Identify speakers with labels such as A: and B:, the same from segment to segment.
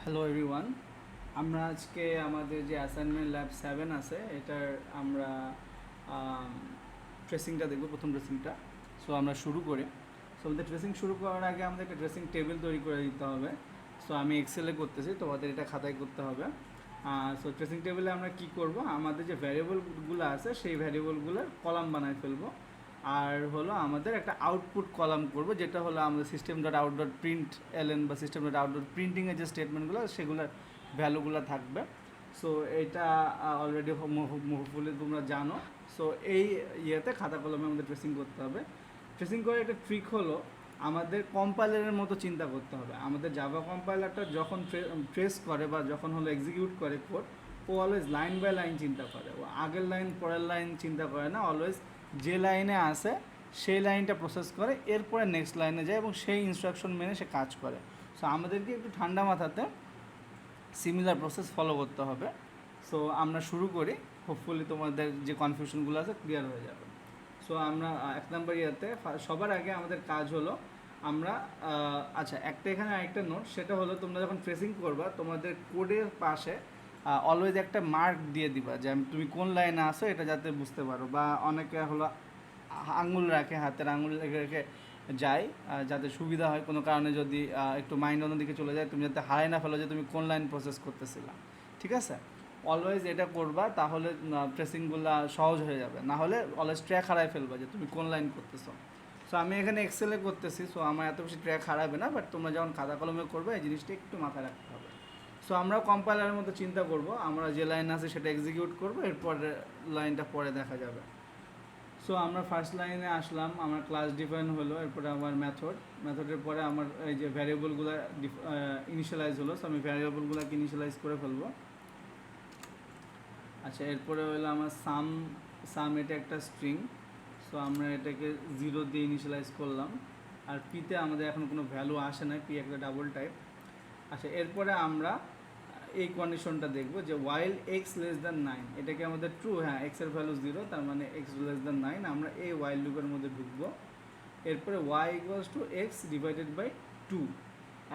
A: Hello everyone, আমরা আজকে আমাদের যে অ্যাসাইনমেন্ট ল্যাব 7 আছে এটার আমরা ট্রেসিংটা দেখব, প্রথম ট্রেসিংটা। সো আমরা শুরু করি। সো আমাদের ট্রেসিং শুরু করার আগে আমাদের একটা ড্রেসিং টেবিল তৈরি করে দিতে হবে। সো আমি এক্সেলে করতেছি, তোমাদের এটা খাতায় করতে হবে। সো ট্রেসিং টেবিলে আমরা কি করব, আমাদের যে ভ্যারিয়েবলগুলো আছে সেই ভ্যারিয়েবলগুলোর কলাম বানায় ফেলবো। আর হলো আমাদের একটা আউটপুট কলাম করব, যেটা হলো আমাদের system dot out dot print LN বা সিস্টেম ডট আউট ডট প্রিন্টিংয়ের যে স্টেটমেন্টগুলো সেগুলোর ভ্যালুগুলো থাকবে। সো এটা অলরেডি মুহফুলি তোমরা জানো। সো এই ইয়েতে খাতা কলমে আমাদের ট্রেসিং করতে হবে। ট্রেসিং করার একটা ট্রিক হলো আমাদের কম্পাইলারের মতো চিন্তা করতে হবে। আমাদের জাভা কম্পাইলারটা যখন ট্রেস করে বা যখন হলো এক্সিকিউট করে কোড, ও অলওয়েজ লাইন বাই লাইন চিন্তা করে, ও আগের লাইন পরের লাইন চিন্তা করে না। অলওয়েজ যে লাইনে আসে সেই লাইনটা প্রসেস করে, এরপরে নেক্সট লাইনে যায় এবং সেই ইনস্ট্রাকশন মেনে সে কাজ করে। সো আমাদেরকে একটু ঠান্ডা মাথাতে সিমিলার প্রসেস ফলো করতে হবে। সো আমরা শুরু করি, হোপফুলি তোমাদের যে কনফিউশনগুলো আছে ক্লিয়ার হয়ে যাবে। সো আমরা এক নম্বর ইয়েতে সবার আগে আমাদের কাজ হলো আমরা আচ্ছা, একটা এখানে আরেকটা নোট, সেটা হলো তোমরা যখন ট্রেসিং করবা তোমাদের কোডের পাশে অলওয়েজ একটা মার্ক দিয়ে দিবা যে তুমি কোন লাইনে আসো, এটা যাতে বুঝতে পারো। বা অনেকে হলো আঙুল রাখে, হাতের আঙুল রেখে রেখে যায়, যাতে সুবিধা হয়। কোনো কারণে যদি একটু মাইন্ড অন্যদিকে চলে যায়, তুমি যাতে হারাই না ফেলো যে তুমি কোন লাইন প্রসেস করতেছিলা। ঠিক আছে, অলওয়েজ এটা করবা, তাহলে ট্রেসিংগুলো সহজ হয়ে যাবে। না হলে অলওয়েজ ট্র্যাক হারাই ফেলবা যে তুমি কোন লাইন করতেছো। সো আমি এখানে এক্সেলে করতেছি, সো আমার এত বেশি ট্র্যাক হারাবে না, বাট তোমরা যখন খাতা কলমে করবে এই জিনিসটা একটু মাথায় রাখতে হবে। সো আমরাও কম্পাইলারের মতো চিন্তা করব, আমরা যে লাইন আছে সেটা এক্সিকিউট করবো, এরপরে লাইনটা পরে দেখা যাবে। সো আমরা ফার্স্ট লাইনে আসলাম, আমার ক্লাস ডিফাইন হলো, এরপরে আমার মেথডের পরে আমার এই যে ভ্যারিয়েবলগুলো ইনিশিয়ালাইজ হলো। সো আমি ভ্যারিয়েবলগুলোকে ইনিশিয়ালাইজ করে ফেলবো। আচ্ছা, এরপরে হলো আমার সাম এটা একটা স্ট্রিং। সো আমরা এটাকে 0 দিয়ে ইনিশিয়ালাইজ করলাম। আর পিতে আমাদের এখন কোনো ভ্যালু আসে না, পি একটা ডাবল টাইপ। আচ্ছা, এরপরে আমরা এই কন্ডিশনটা দেখবো যে ওয়াইল এক্স লেস দ্যান 9, এটাকে আমাদের ট্রু। হ্যাঁ, এক্সের ভ্যালু 0, তার মানে এক্স লেস দ্যান 9। আমরা এই ওয়াইল লুপের মধ্যে ঢুকবো। এরপরে Y equals to X divided by 2।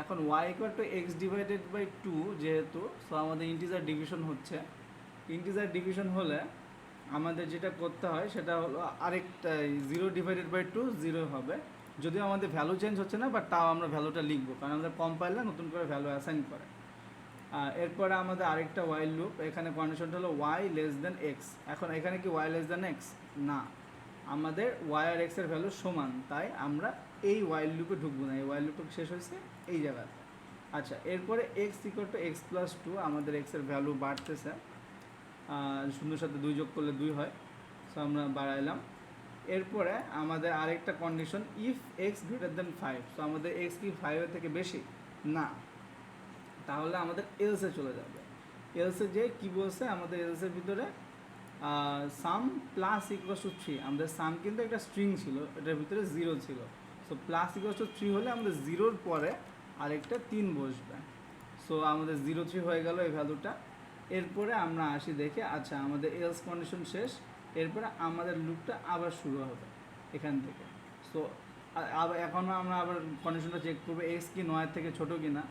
A: এখন Y equal to X divided by 2 যেহেতু, সো আমাদের ইন্টিজার ডিভিশন হচ্ছে। ইন্টিজার ডিভিশন হলে আমাদের যেটা করতে হয় সেটা হলো আরেকটা 0 ডিভাইডেড বাই 2 0 হবে। যদিও আমাদের ভ্যালু চেঞ্জ হচ্ছে না, বাট তাও আমরা ভ্যালুটা লিখবো, কারণ আমাদের কম্পাইলার নতুন করে ভ্যালু অ্যাসাইন করে। এরপরে আমাদের আরেকটা ওয়াইল লুপ, এখানে কন্ডিশনটা হলো ওয়াই লেস দেন এক্স। এখন এখানে কি ওয়াই লেস দেন এক্স? না, আমাদের ওয়াই আর এক্সের ভ্যালু সমান, তাই আমরা এই ওয়াইল লুপে ঢুকবো না। এই ওয়াইল লুপ শেষ হয়েছে এই জায়গাতে। আচ্ছা, এরপরে x equal to x plus 2, আমাদের এক্সের ভ্যালু বাড়তেছে, শূন্যর সাথে 2 যোগ করলে 2 হয়। সো আমরা বাড়াইলাম। এরপরে আমাদের আরেকটা condition, if x greater than 5। So আমাদের এক্স কি 5-এর থেকে বেশি? না, তাহলে আমাদের এলসে চলে যাবে। এলসে যে কি বলছে, আমাদের এলসের ভিতরে সাম প্লাস ইকুয়ালস টু 3। আমাদের সাম কিন্তু একটা স্ট্রিং ছিল, এটার ভিতরে 0 ছিল। সো প্লাস ইকুয়ালস টু 3 হলে আমাদের 0-র পরে আরেকটা 3 বসবে। সো আমাদের 0 3 হয়ে গেল এই ভ্যালুটা। এরপরে আমরা আসি দেখে, আচ্ছা আমাদের এলস কন্ডিশন শেষ। এরপরে আমাদের লুপটা আবার শুরু হবে এখান থেকে। সো এখনও আমরা আবার কন্ডিশনটা চেক করবো, এক্স কি 9-এর থেকে ছোটো কি না।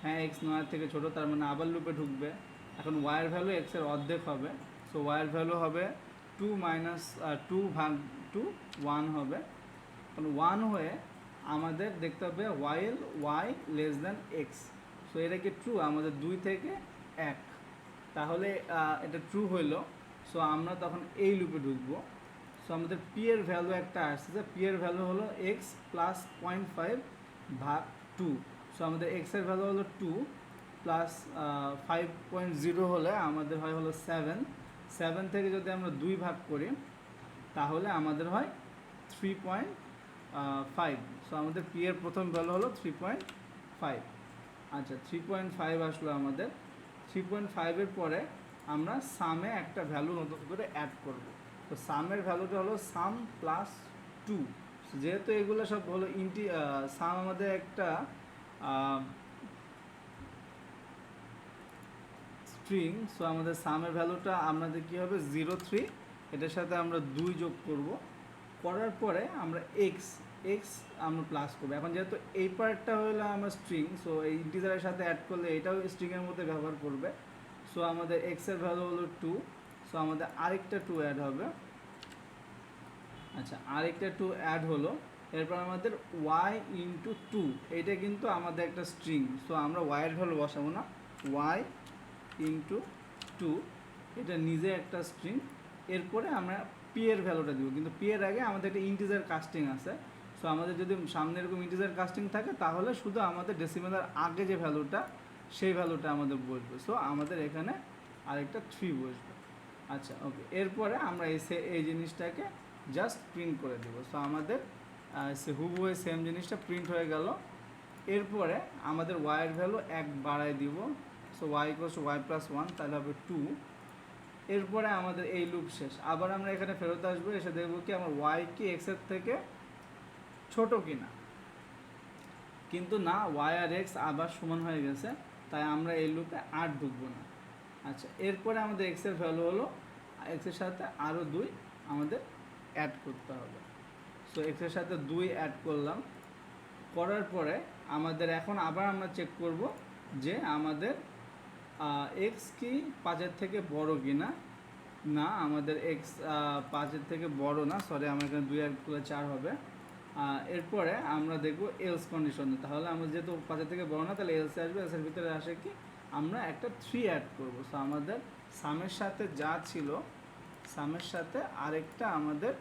A: হ্যাঁ, এক্স 9-এর থেকে ছোটো, তার মানে আবার লুপে ঢুকবে। এখন ওয়াইয়ের ভ্যালু এক্সের অর্ধেক হবে। সো ওয়াইয়ের ভ্যালু হবে 2 মাইনাস 2 ভাগ 2, 1 হবে। এখন 1 হয়ে আমাদের দেখতে হবে Y less than X. So এটা কি ট্রু? আমাদের 2 থেকে 1, তাহলে এটা ট্রু হইল। সো আমরা তখন এই লুপে ঢুকবো। সো আমাদের পি এর ভ্যালু একটা আসছে, পি এর ভ্যালু হলো এক্স প্লাস 0.5 ভাগ 2। সো আমাদের এক্সের ভ্যালু হলো 2 প্লাস 5.0 হলে আমাদের হয় হলো 7। 7 থেকে যদি আমরা 2 ভাগ করি তাহলে আমাদের হয় 3.5। সো আমাদের পি এর প্রথম ভ্যালু হলো 3.5। আচ্ছা, 3.5 আসলো আমাদের। 3.5-এর পরে আমরা সামে একটা ভ্যালু নতুন করে অ্যাড করব। তো সামের ভ্যালুটা হলো সাম প্লাস 2। যেহেতু এগুলো সব হলো সাম আমাদের একটা স্ট্রিং। সো আমাদের সামের ভ্যালুটা আমাদের কী হবে 0 3, এটার সাথে আমরা 2 যোগ করব। করার পরে আমরা এক্স এক্স আমরা প্লাস করবো। এখন যেহেতু এই পার্টটা হলো আমার স্ট্রিং, সো এই ইন্টিজারের সাথে অ্যাড করলে এটাও স্ট্রিংয়ের মধ্যে ব্যবহার করবে। সো আমাদের এক্সের ভ্যালু হলো 2, সো আমাদের আরেকটা 2 অ্যাড হবে। আচ্ছা, আরেকটা 2 অ্যাড হলো। এরপর আমাদের y ইন্টু 2, এইটা কিন্তু আমাদের একটা স্ট্রিং, সো আমরা y এর ভ্যালু বসাবো না, y ইন্টু 2 এটা নিজে একটা স্ট্রিং। এরপরে আমরা পি এর ভ্যালুটা দিব, কিন্তু পি এর আগে আমাদের একটা ইন্টিজার কাস্টিং আছে। সো আমাদের যদি সামনে এরকম ইন্টিজার কাস্টিং থাকে তাহলে শুধু আমাদের ডেসিমেলের আগে যে ভ্যালুটা সেই ভ্যালুটা আমাদের বসবে। সো আমাদের এখানে আরেকটা 3 বসবে। আচ্ছা, ওকে। এরপরে আমরা এই জিনিসটাকে জাস্ট প্রিন্ট করে দেবো। সো আমাদের হুবহু সেম জিনিসটা প্রিন্ট হয়ে গেল। এরপরে আমাদের ওয়াইয়ের ভ্যালু 1 বাড়ায় দিব। So Y equals to Y plus 1, তাহলে হবে 2। এরপরে আমাদের এই লুপ শেষ। আবার আমরা এখানে ফেরত আসবো, এসে দেখবো কি আমার ওয়াই কি এক্সের থেকে ছোট কিনা, কিন্তু না, ওয়াই আর এক্স আবার সমান হয়ে গেছে, তাই আমরা এই লুপে আর ঢুকবো না। আচ্ছা, এরপরে আমাদের এক্সের ভ্যালু হলো এক্সের সাথে আরও 2 আমাদের অ্যাড করতে হবে। সো এক্সের সাথে 2 অ্যাড করলাম। করার পরে আমাদের এখন আবার আমরা চেক করব যে আমাদের এক্স কি 5-এর থেকে বড় কি না। না, আমাদের এক্স 5-এর থেকে বড় না, সরি, আমার এখানে 2 অ্যাড করলে 4 হবে। এরপরে আমরা দেখব এলস কন্ডিশনে, তাহলে আমরা যেহেতু 5-এর থেকে বড় না, তাহলে এলসে আসবে। এলসের ভিতরে আসে কি আমরা একটা 3 অ্যাড করব। সো আমাদের সামের সাথে যা ছিল সামের সাথে আরেকটা আমাদের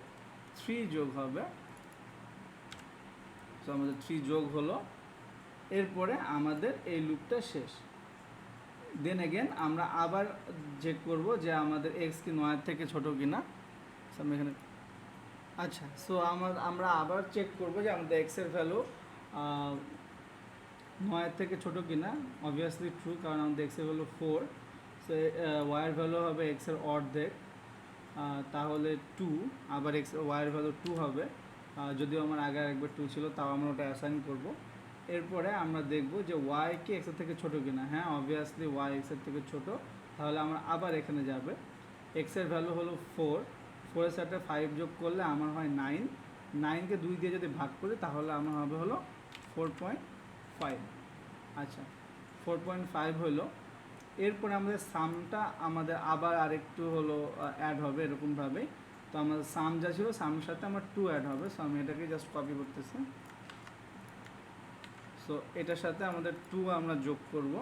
A: 3 যোগ হবে। সো আমাদের 3 যোগ হলো। এরপরে আমাদের এই লুপটা শেষ। দেন এগেন আমরা আবার চেক করব যে আমাদের এক্স কি 9-এর থেকে ছোট কিনা। আমি এখানে, আচ্ছা, সো আমরা আবার চেক করব যে আমাদের এক্সের ভ্যালু 9-এর থেকে ছোট কিনা। অবভিয়াসলি ট্রু, কারণ আমাদের এক্সের ভ্যালু 4। সো ওয়াইয়ের ভ্যালু হবে এক্সের অর্ধেক, তাহলে 2। আবার ওয়াইয়ের ভ্যালু 2 হবে, যদিও আমার আগে আরেকবার 2 ছিল, তাও আমরা ওটা অ্যাসাইন করব। এরপরে আমরা দেখব যে ওয়াই কি এক্সের থেকে ছোট কিনা। হ্যাঁ, অবভিয়াসলি ওয়াই এক্সের থেকে ছোট, তাহলে আমরা আবার এখানে যাবে। এক্সের ভ্যালু হলো 4, 4-এর সাথে 5 যোগ করলে আমার হয় 9, 9কে 2 দিয়ে যদি ভাগ করি তাহলে আমার হবে হলো 4.5। আচ্ছা, 4.5 হলো। এরপরে আমাদের সামটা আমাদের আবার আরেকটু হলো অ্যাড হবে এরকমভাবেই। তো আমাদের সাম যা ছিল সামের সাথে আমার 2 অ্যাড হবে। সো আমি এটাকে জাস্ট কপি করতেছি। সো এটার সাথে আমাদের 2 আমরা যোগ করব।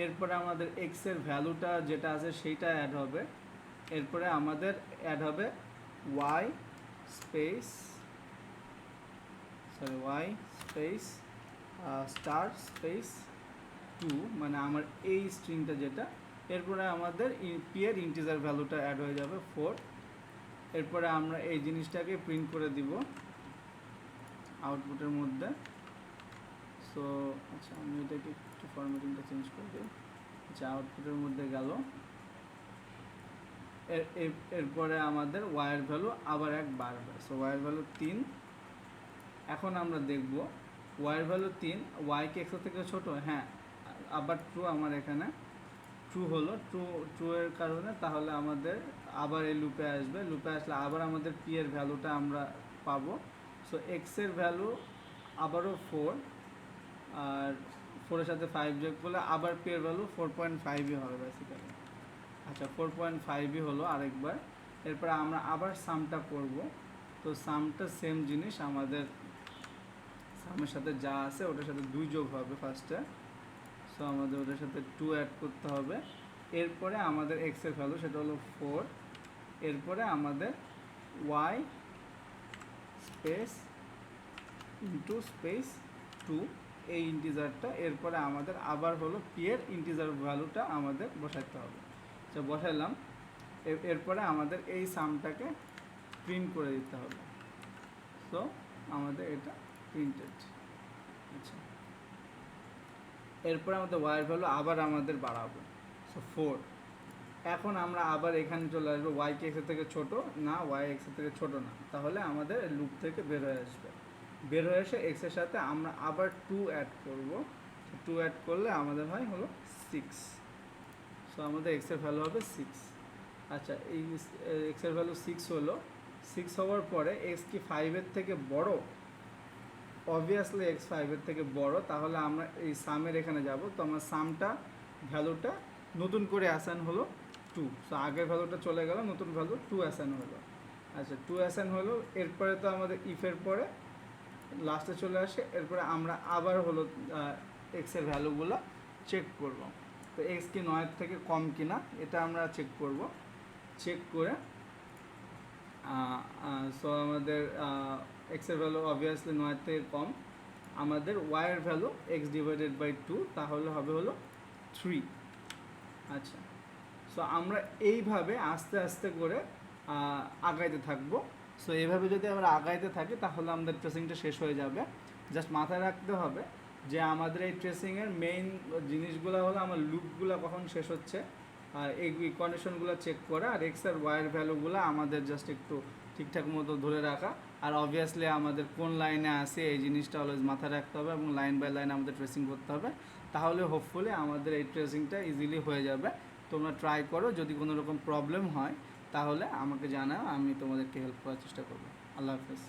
A: এরপরে আমাদের এক্সের ভ্যালুটা যেটা আছে সেইটা অ্যাড হবে। এরপরে আমাদের অ্যাড হবে ওয়াই স্পেস স্টার স্পেস 2, মানে আমার এই স্ট্রিংটা যেটা। এরপরে আমাদের পি এর ইন্টিজার ভ্যালুটা অ্যাড হয়ে যাবে 4। এরপরে আমরা এই জিনিসটাকে প্রিন্ট করে দিব আউটপুটের মধ্যে। সো আচ্ছা, আমি এটাকে একটু ফরম্যাটিংটা চেঞ্জ করে দিই। আচ্ছা, আউটপুটের মধ্যে গেল। এরপরে আমাদের ওয়াইয়ের ভ্যালু আবার 1 বাড়বে। সো ওয়াইয়ের ভ্যালু 3। এখন আমরা দেখব ওয়াইয়ের ভ্যালু 3, ওয়াই কি এক্সের থেকে ছোট। হ্যাঁ, আবার ট্রু, আমার এখানে ট্রু হলো। ট্রু এর কারণে তাহলে আমাদের আবার এই লুপে আসবে। লুপে আসলে আবার আমাদের পি এর ভ্যালুটা আমরা পাবো। সো এক্সের ভ্যালু আবারও 4, আর 4-এর সাথে 5 যোগ করলে আবার পি এর ভ্যালু 4.5ই হবে বেসিক্যালি। আচ্ছা, 4.5ই হলো আরেকবার। এরপরে আমরা আবার সামটা করব। তো সামটা সেম জিনিস, আমাদের সামের সাথে যা আছে ওটার সাথে 2 যোগ হবে ফার্স্টে। সো আমাদের ওটার সাথে 2 অ্যাড করতে হবে। এরপরে আমাদের এক্সের ভ্যালু সেটা হলো 4। এরপরে আমাদের ওয়াই স্পেস ইন্টু স্পেস 2 এই ইন্টিজারটা। এরপরে আমাদের আবার হলো পি এর ইন্টিজার ভ্যালুটা আমাদের বসাতে হবে। আচ্ছা, বসাইলাম। এরপরে আমাদের এই সামটাকে প্রিন্ট করে দিতে হবে। সো আমাদের এটা প্রিন্টেড। আচ্ছা, এরপরে আমাদের ওয়াইয়ের ভ্যালু আবার আমাদের বাড়াবো। সো 4। এখন আমরা আবার এখানে চলে আসবো, ওয়াই কি এক্সের থেকে ছোট না, ওয়াই এক্সের থেকে ছোট না, তাহলে আমাদের লুপ থেকে বের হয়ে আসবে। বের হয়ে এসে এক্সের সাথে আমরা আবার 2 অ্যাড করব। 2 অ্যাড করলে আমাদের হয় হলো 6। সো আমাদের এক্সের ভ্যালু হবে 6। আচ্ছা, এই এক্সের ভ্যালু 6 হলো। 6 হওয়ার পরে এক্স কি 5-এর থেকে বড় অবভিয়াসলি এক্স 5-এর থেকে বড়, তাহলে আমরা এই সামের এখানে যাব। তো আমার সামটা ভ্যালুটা নতুন করে অ্যাসাইন হলো 2। সো আগের ভ্যালুটা চলে গেল, নতুন ভ্যালু 2 অ্যাসাইন হলো। আচ্ছা 2 অ্যাসাইন হলো, এরপরে তো আমাদের ইফের পরে লাস্টে চলে আসে, এরপরে আমরা আবার হলো এক্সের ভ্যালুগুলো চেক করব। তো এক্স কি 9-এর থেকে কম কিনা এটা আমরা চেক করব। চেক করে সো আমাদের এক্সের ভ্যালু অবভিয়াসলি 9-এর থেকে কম, আমাদের ওয়াইয়ের ভ্যালু এক্স ডিভাইডেড বাই 2 তাহলে হবে হলো 3। আচ্ছা, সো আমরা এইভাবে আস্তে আস্তে করে আগাইতে থাকবো। সো এইভাবে যদি আমরা আগাইতে থাকি তাহলে আমাদের ট্রেসিংটা শেষ হয়ে যাবে। জাস্ট মাথায় রাখতে হবে যে আমাদের এই ট্রেসিংয়ের মেইন জিনিসগুলো হলো আমার লুপগুলো কখন শেষ হচ্ছে, আর এই কন্ডিশনগুলো চেক করা, আর এক্স আর ওয়াইয়ের ভ্যালুগুলো আমাদের জাস্ট একটু ঠিকঠাক মতো ধরে রাখা। আর অবভিয়াসলি আমাদের কোন লাইনে আসে এই জিনিসটা অলওয়েজ মাথায় রাখতে হবে এবং লাইন বাই লাইন আমাদের ট্রেসিং করতে হবে। তাহলে হোপফুলি আমাদের এই ট্রেসিংটা ইজিলি হয়ে যাবে। তোমরা ট্রাই করো, যদি কোনো রকম প্রবলেম হয় তাহলে আমাকে জানাও, আমি তোমাদেরকে হেল্প করার চেষ্টা করবো। আল্লাহ হাফেজ।